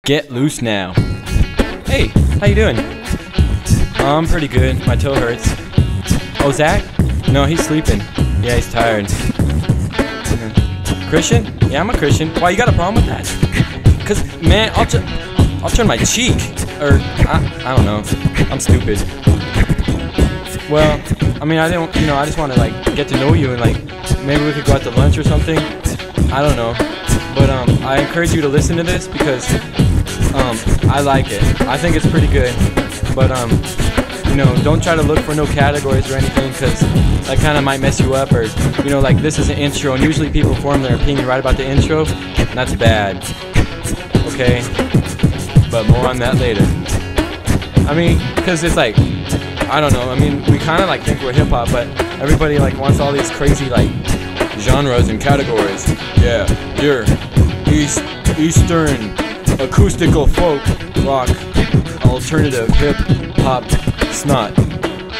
Get loose now. Hey, how you doing? I'm pretty good. My toe hurts. Oh, Zach? No, he's sleeping. Yeah, he's tired. Christian? Yeah, I'm a Christian. Why, you got a problem with that? Cause, man, I'll turn my cheek. Or, I don't know. I'm stupid. Well, I mean, I just want to, like, get to know you and, like, maybe we could go out to lunch or something. I don't know. But, I encourage you to listen to this because, I like it. I think it's pretty good. But, don't try to look for no categories or anything because that kind of might mess you up. Or, like this is an intro and usually people form their opinion right about the intro. And that's bad. Okay? But more on that later. I mean, because it's like, I don't know. I mean, we kind of like think we're hip-hop, but everybody like wants all these crazy like genres and categories. Yeah, you're Eastern, acoustical folk, rock, alternative, hip-hop, snot.